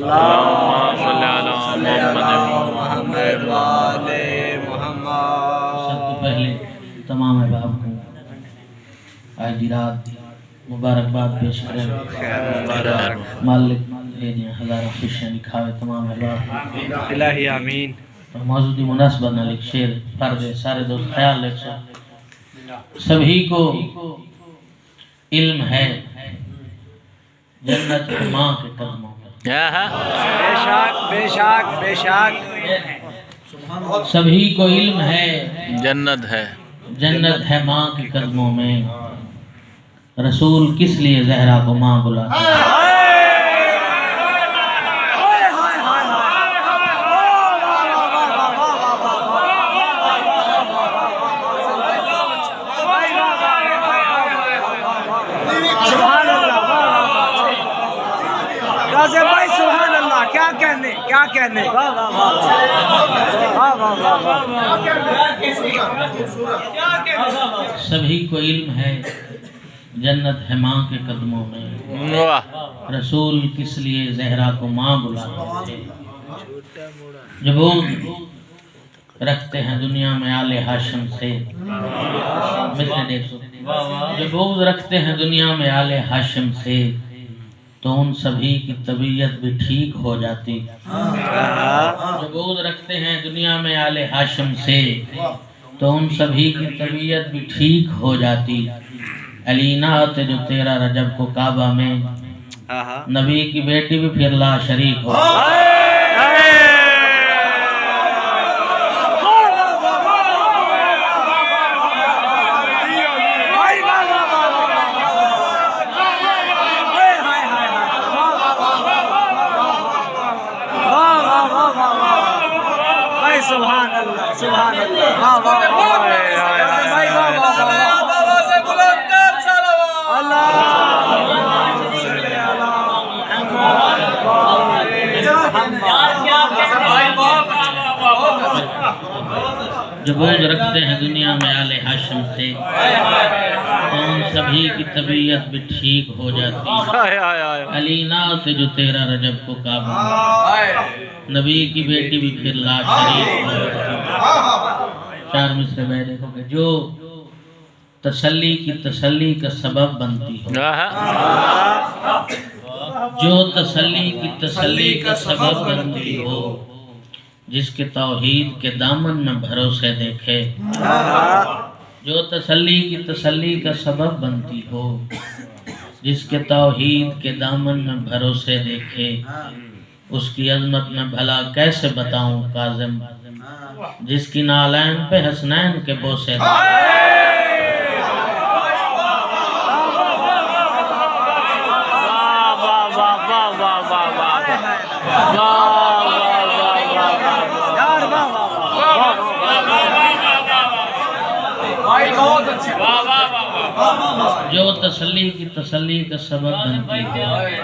اللہم صلی علی محمد وآل محمد۔ سب سے پہلے تمام احباب کو آج دی رات مبارکباد پیش کریں، مالک ہزاروں خوشیاں دکھاوے تمام احباب کو۔ الہی آمین۔ موضوع دی مناسبت نہ ایک شعر پڑھ دے، سارے دوست خیال رکھ سو۔ سبھی کو علم ہے جنت ماں کے قدموں میں۔ بے شک بے شک بے شک۔ سبھی کو علم ہے جنت ہے جنت ہے ماں کے قدموں میں۔ رسول کس لیے زہرا کو ماں بلاتا ہے؟ غازی بھائی سبحان اللہ، کیا کہنے کیا کہنے۔ سبھی کو علم ہے جنت ہے ماں کے قدموں میں۔ واہ رسول کس لیے زہرا کو ماں بلاتے تھے؟ جو بغض رکھتے ہیں دنیا میں آل ہاشم سے، جو بغض رکھتے ہیں دنیا میں آل ہاشم سے، تو ان سبھی کی طبیعت بھی ٹھیک ہو جاتی۔ جو بغض رکھتے ہیں دنیا میں آل ہاشم سے، تو ان سبھی کی طبیعت بھی ٹھیک ہو جاتی۔ علی نعت جو 13 رجب کو کعبہ میں نبی کی بیٹی بھی پھر لا شریک ہو۔ سبحان اللہ سبحان اللہ۔ جو بغض رکھتے ہیں دنیا میں آل ہاشم سے، تو ان سبھی کی طبیعت بھی ٹھیک ہو جاتی۔ علی نعت جو 13 رجب کو کعبہ میں نبی کی بیٹی بھی پھر لا شریک ہو جاتی۔ چار مصرے میں دیکھو کہ جو تسلی کی تسلی کا سبب بنتی ہو، جو تسلی کی تسلی کا سبب بنتی ہو، جس کے توحید کے دامن میں بھروسے دیکھے۔ جو تسلی کی تسلی کا سبب بنتی ہو، جس کے توحید کے دامن میں بھروسے دیکھے، اس کی عظمت میں بھلا کیسے بتاؤں کاظم، جس کی نالین پہ حسنین کے بوسے دیکھے۔ جو تسلی کی تسلی کا سبب بنتی ہے،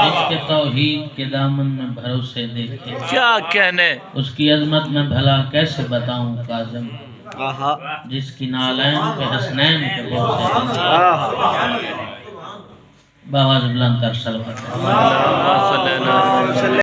جس کے توحید کے دامن میں بھروسے دیکھے، کیا کہنے، اس کی عظمت میں بھلا کیسے بتاؤں کاظم، جس کی نالین پہ حسنین کے بوسے دیکھے۔ باواز بلند تر صلوات۔